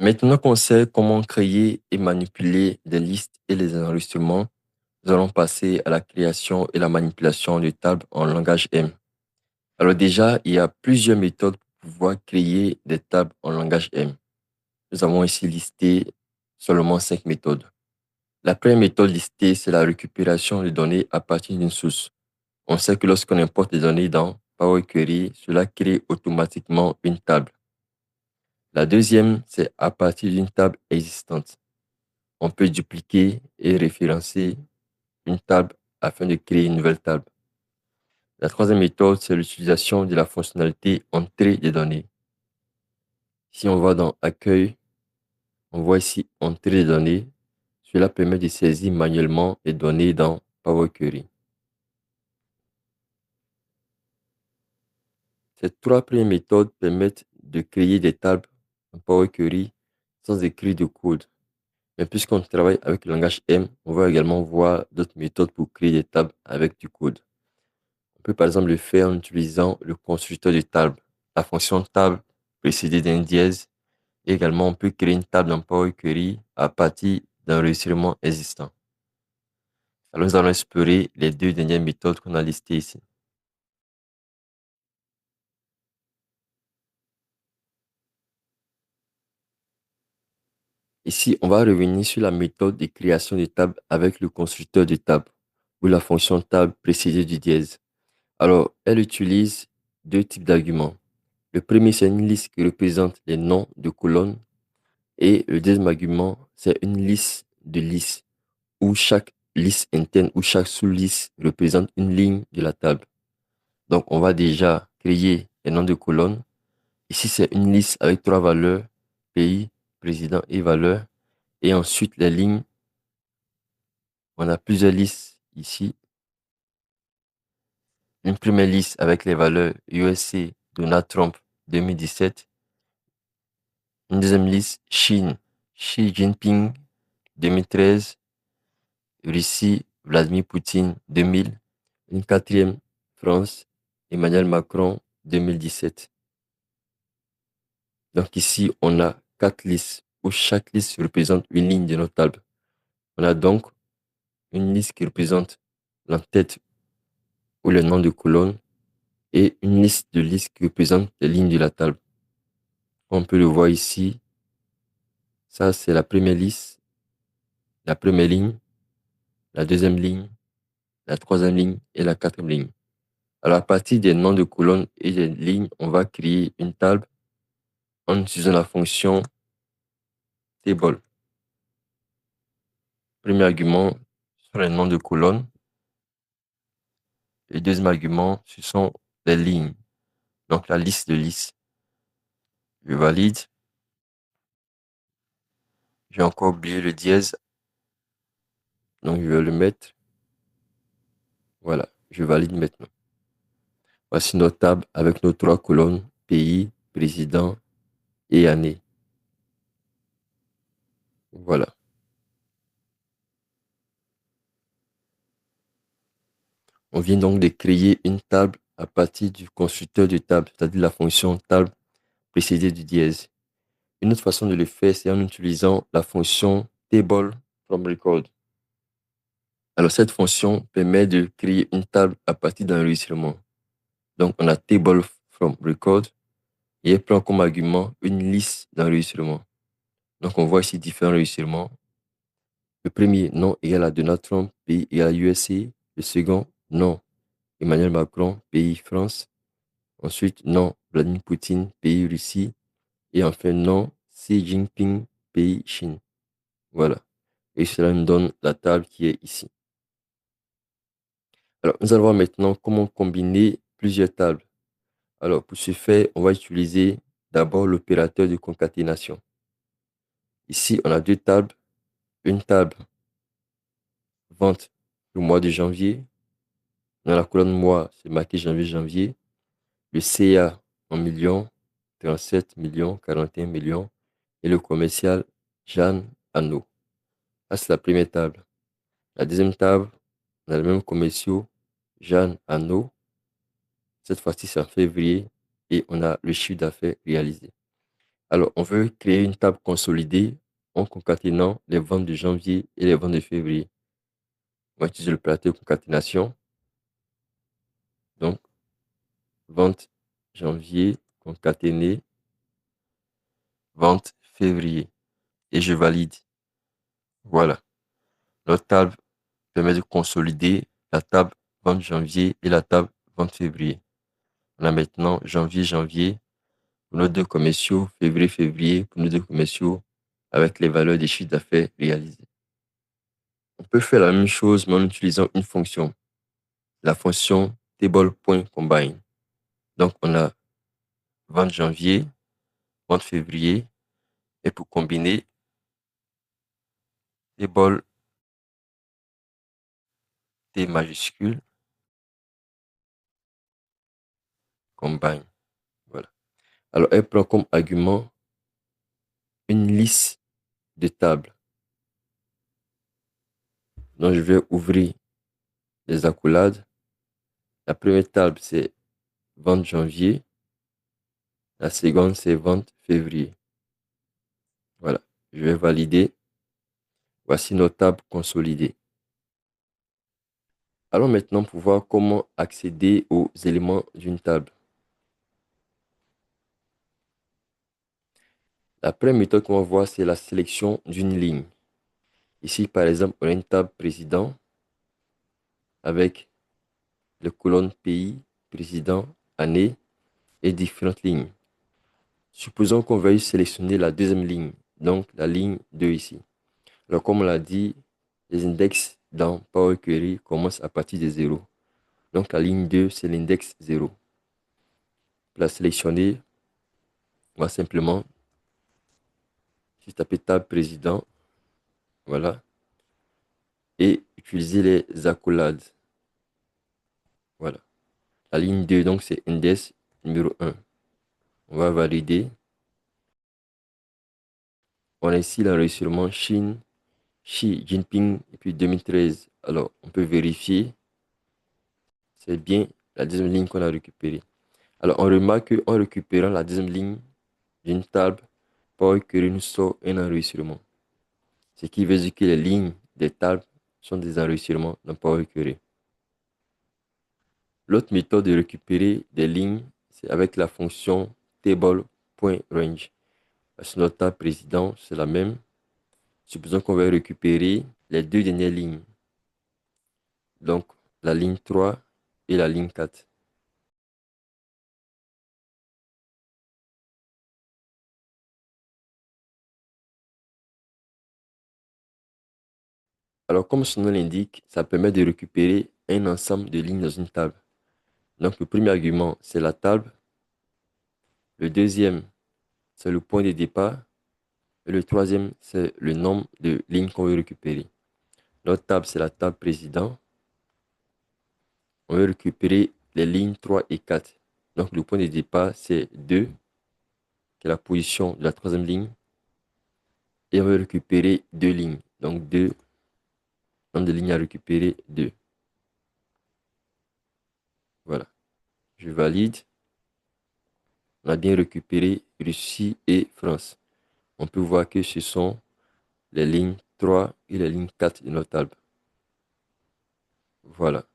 Maintenant qu'on sait comment créer et manipuler des listes et les enregistrements, nous allons passer à la création et la manipulation de tables en langage M. Alors déjà, il y a plusieurs méthodes pour pouvoir créer des tables en langage M. Nous avons ici listé seulement 5 méthodes. La première méthode listée, c'est la récupération de données à partir d'une source. On sait que lorsqu'on importe des données dans Power Query, cela crée automatiquement une table. La deuxième, c'est à partir d'une table existante. On peut dupliquer et référencer une table afin de créer une nouvelle table. La troisième méthode, c'est l'utilisation de la fonctionnalité entrée des données. Si on va dans Accueil, on voit ici Entrée des données. Cela permet de saisir manuellement les données dans Power Query. Ces trois premières méthodes permettent de créer des tables en Power Query sans écrire de code. Mais puisqu'on travaille avec le langage M, on va également voir d'autres méthodes pour créer des tables avec du code. On peut par exemple le faire en utilisant le constructeur de table, la fonction table précédée d'un dièse. Et également, on peut créer une table dans Power Query à partir d'un enregistrement existant. Alors, nous allons explorer les deux dernières méthodes qu'on a listées ici. Ici, on va revenir sur la méthode de création de table avec le constructeur de table ou la fonction table précédée du dièse. Alors, elle utilise deux types d'arguments. Le premier, c'est une liste qui représente les noms de colonnes et le deuxième argument, c'est une liste de listes où chaque liste interne ou chaque sous-liste représente une ligne de la table. Donc, on va déjà créer les noms de colonnes. Ici, c'est une liste avec trois valeurs, pays, président et valeur. Et ensuite, les lignes, on a plusieurs listes ici. Une première liste avec les valeurs USA, Donald Trump 2017. Une deuxième liste, Chine, Xi Jinping 2013. Russie, Vladimir Poutine 2000. Une quatrième, France, Emmanuel Macron 2017. Donc ici, on a quatre listes où chaque liste représente une ligne de notre table. On a donc une liste qui représente l'entête ou le nom de colonne et une liste de listes qui représente les lignes de la table. On peut le voir ici. Ça, c'est la première liste, la première ligne, la deuxième ligne, la troisième ligne et la quatrième ligne. Alors, à partir des noms de colonnes et des lignes, on va créer une table en utilisant la fonction table. Premier argument sur les noms de colonnes. Le deuxième argument, ce sont les lignes. Donc, la liste de listes. Je valide. J'ai encore oublié le dièse. Donc, je vais le mettre. Voilà, je valide maintenant. Voici notre table avec nos trois colonnes, pays, président et année. Voilà. On vient donc de créer une table à partir du constructeur de table, c'est-à-dire la fonction table précédée du dièse. Une autre façon de le faire, c'est en utilisant la fonction table from record. Alors, cette fonction permet de créer une table à partir d'un enregistrement. Donc, on a table from record et elle prend comme argument une liste d'enregistrements. Donc, on voit ici différents enregistrements. Le premier, nom égal à Donald Trump, pays égal à USA. Le second, nom, Emmanuel Macron, pays France. Ensuite, nom, Vladimir Poutine, pays Russie. Et enfin, nom, Xi Jinping, pays Chine. Voilà. Et cela nous donne la table qui est ici. Alors, nous allons voir maintenant comment combiner plusieurs tables. Alors, pour ce faire, on va utiliser d'abord l'opérateur de concaténation. Ici, on a deux tables. Une table vente le mois de janvier. Dans la colonne mois, c'est marqué janvier. Le CA en millions, 37 millions, 41 millions. Et le commercial, Jeanne Anneau. Ça, c'est la première table. La deuxième table, on a le même commerciaux, Jeanne Anneau. Cette fois-ci, c'est en février et on a le chiffre d'affaires réalisé. Alors, on veut créer une table consolidée en concaténant les ventes de janvier et les ventes de février. On va utiliser le opérateur concaténation. Donc, vente janvier concaténé, vente février. Et je valide. Voilà. Notre table permet de consolider la table vente janvier et la table vente février. On a maintenant janvier pour nos deux commerciaux, février pour nos deux commerciaux avec les valeurs des chiffres d'affaires réalisés. On peut faire la même chose mais en utilisant une fonction, la fonction table.combine. Donc, on a vente janvier, vente février et pour combiner, table T majuscule, combine. Voilà. Alors, elle prend comme argument une liste de tables. Donc, je vais ouvrir les accolades. La première table, c'est vente janvier. La seconde, c'est vente février. Voilà. Je vais valider. Voici nos tables consolidées. Allons maintenant pour voir comment accéder aux éléments d'une table. La première méthode qu'on va voir, c'est la sélection d'une ligne. Ici, par exemple, on a une table président avec les colonnes pays, président, année et différentes lignes. Supposons qu'on veuille sélectionner la deuxième ligne, donc la ligne 2 ici. Alors, comme on l'a dit, les index dans Power Query commencent à partir de 0. Donc, la ligne 2, c'est l'index 0. Pour la sélectionner, on va simplement taper table président, voilà, et utiliser les accolades. Voilà. La ligne 2, donc, c'est index numéro 1. On va valider. On a ici l'enregistrement Chine, Xi Jinping, et puis 2013. Alors, on peut vérifier. C'est bien la deuxième ligne qu'on a récupérée. Alors, on remarque qu'en récupérant la deuxième ligne d'une table, Power Query nous sort un enregistrement. Ce qui veut dire que les lignes des tables sont des enregistrements dans Power Query. L'autre méthode de récupérer des lignes, c'est avec la fonction table.range. Sur notre table président, c'est la même. Supposons qu'on va récupérer les deux dernières lignes. Donc, la ligne 3 et la ligne 4. Alors, comme son nom l'indique, ça permet de récupérer un ensemble de lignes dans une table. Donc, le premier argument, c'est la table. Le deuxième, c'est le point de départ. Et le troisième, c'est le nombre de lignes qu'on veut récupérer. Notre table, c'est la table président. On veut récupérer les lignes 3 et 4. Donc, le point de départ, c'est 2, qui est la position de la troisième ligne. Et on veut récupérer deux lignes. Donc, 2, nombre de lignes à récupérer, 2. Voilà. Je valide. On a bien récupéré Russie et France. On peut voir que ce sont les lignes 3 et les lignes 4 de notre table. Voilà.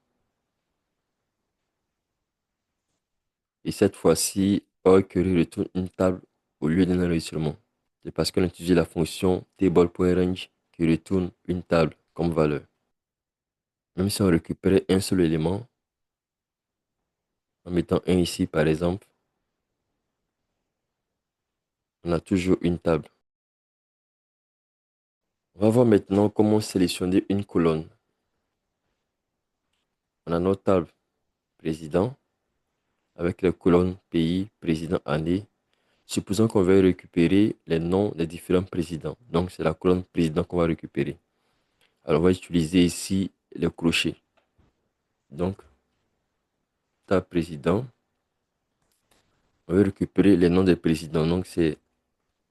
Et cette fois-ci, Power Query retourne une table au lieu d'un enregistrement. C'est parce qu'on a utilisé la fonction table.range qui retourne une table comme valeur. Même si on récupérait un seul élément, en mettant 1 ici par exemple, on a toujours une table. On va voir maintenant comment sélectionner une colonne. On a notre table président avec les colonnes pays, président, année. Supposons qu'on veuille récupérer les noms des différents présidents. Donc, c'est la colonne président qu'on va récupérer. Alors, on va utiliser ici le crochet. Donc, table président. On va récupérer les noms des présidents. Donc, c'est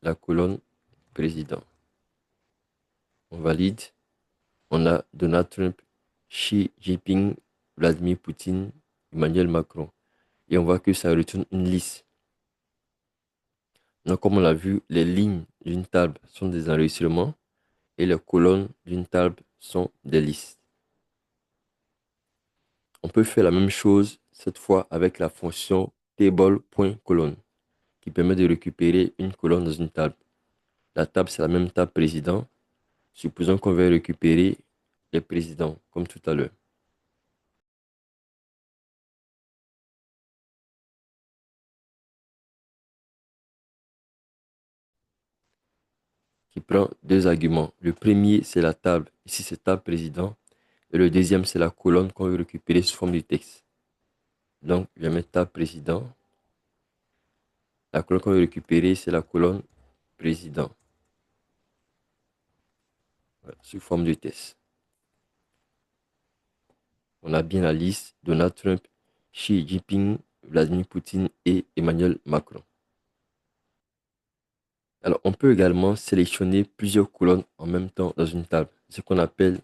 la colonne président. On valide. On a Donald Trump, Xi Jinping, Vladimir Poutine, Emmanuel Macron. Et on voit que ça retourne une liste. Donc, comme on l'a vu, les lignes d'une table sont des enregistrements et les colonnes d'une table sont des listes. On peut faire la même chose cette fois avec la fonction table.colonne qui permet de récupérer une colonne dans une table. La table, c'est la même table président. Supposons qu'on veut récupérer les présidents, comme tout à l'heure, qui prend deux arguments. Le premier, c'est la table. Ici, c'est table président. Et le deuxième, c'est la colonne qu'on veut récupérer sous forme de texte. Donc, je vais mettre table président. La colonne qu'on veut récupérer, c'est la colonne président. Voilà, sous forme de texte. On a bien la liste Donald Trump, Xi Jinping, Vladimir Poutine et Emmanuel Macron. Alors, on peut également sélectionner plusieurs colonnes en même temps dans une table, ce qu'on appelle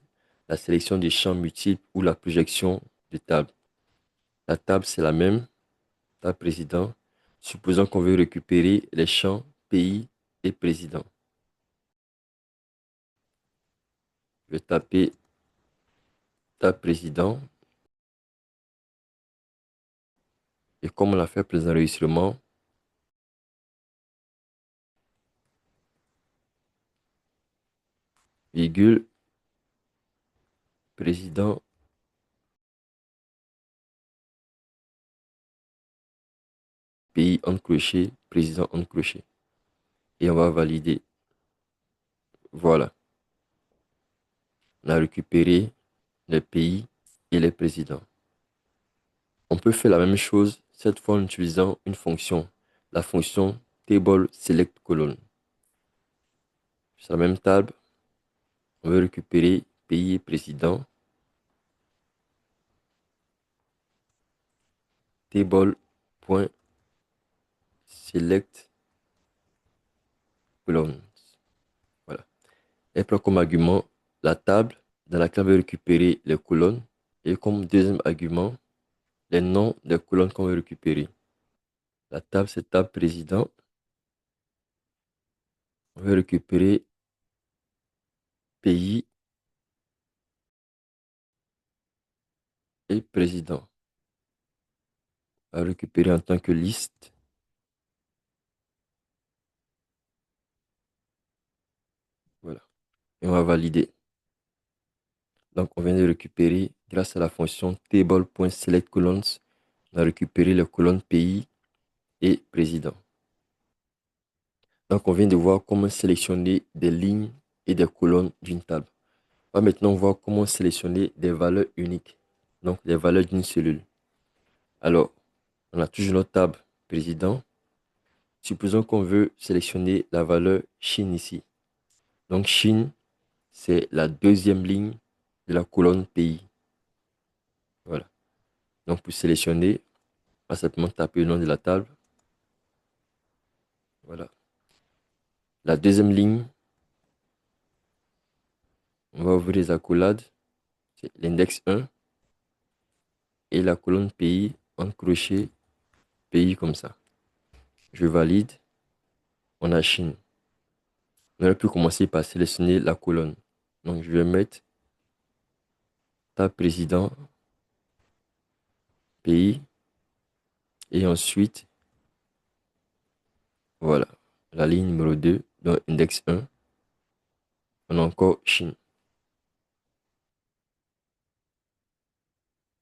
la sélection des champs multiples ou la projection de table. La table, c'est la même, table président. Supposons qu'on veut récupérer les champs pays et président. Je vais taper table président. Et comme on l'a fait pour les enregistrements, virgule, président, pays en crochet, président en crochet. Et on va valider. Voilà. On a récupéré les pays et les présidents. On peut faire la même chose, cette fois en utilisant une fonction, la fonction table select column. Sur la même table, on veut récupérer pays et président. Table.select columns. Voilà. Elle prend comme argument la table dans laquelle on veut récupérer les colonnes et comme deuxième argument, les noms des colonnes qu'on veut récupérer. La table, c'est table président. On veut récupérer pays et président. On va récupérer en tant que liste. Voilà. Et on va valider. Donc, on vient de récupérer, grâce à la fonction table.selectColumns, on a récupéré les colonnes pays et président. Donc, on vient de voir comment sélectionner des lignes et des colonnes d'une table. On va maintenant voir comment sélectionner des valeurs uniques, donc des valeurs d'une cellule. Alors, on a toujours notre table président. Supposons qu'on veut sélectionner la valeur Chine ici. Donc, Chine, c'est la deuxième ligne de la colonne pays. Voilà. Donc, pour sélectionner, on va simplement taper le nom de la table. Voilà. La deuxième ligne, on va ouvrir les accolades. C'est l'index 1 et la colonne pays en crochet, pays comme ça. Je valide. On a Chine. On aurait pu commencer par sélectionner la colonne. Donc, je vais mettre tab président, pays. Et ensuite, voilà, la ligne numéro 2, donc index 1. On a encore Chine.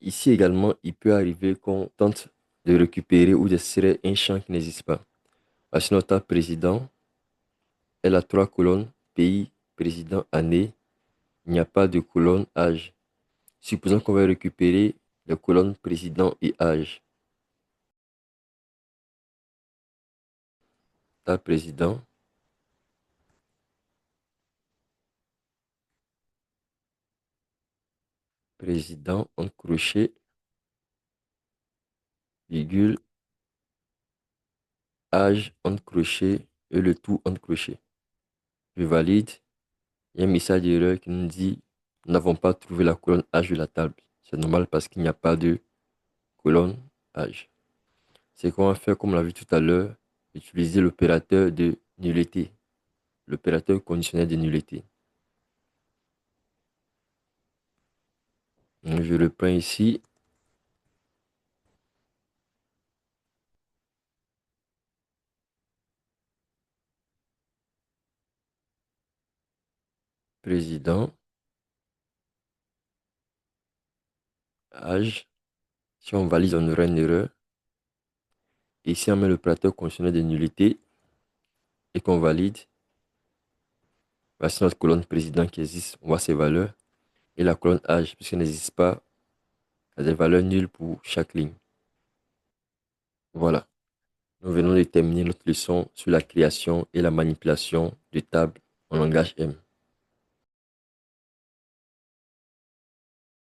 Ici également, il peut arriver qu'on tente de récupérer ou d'extraire un champ qui n'existe pas. Parce que notre tab président, elle a trois colonnes, pays, président, année. Il n'y a pas de colonne âge. Supposons qu'on va récupérer les colonnes président et âge. Tab président, président en crochet, virgule, âge en crochet et le tout en crochet. Je valide. Il y a un message d'erreur qui nous dit nous n'avons pas trouvé la colonne âge de la table. C'est normal parce qu'il n'y a pas de colonne âge. C'est qu'on va faire comme on l'a vu tout à l'heure. Utilisez l'opérateur de nullité, l'opérateur conditionnel de nullité. Donc, je reprends ici. Président, âge. Si on valide, on aura une erreur. Et si on met l'opérateur conditionnel de nullité et qu'on valide, voici notre colonne président qui existe. On voit ses valeurs. Et la colonne âge, puisqu'elle n'existe pas, a des valeurs nulles pour chaque ligne. Voilà. Nous venons de terminer notre leçon sur la création et la manipulation de tables en langage M.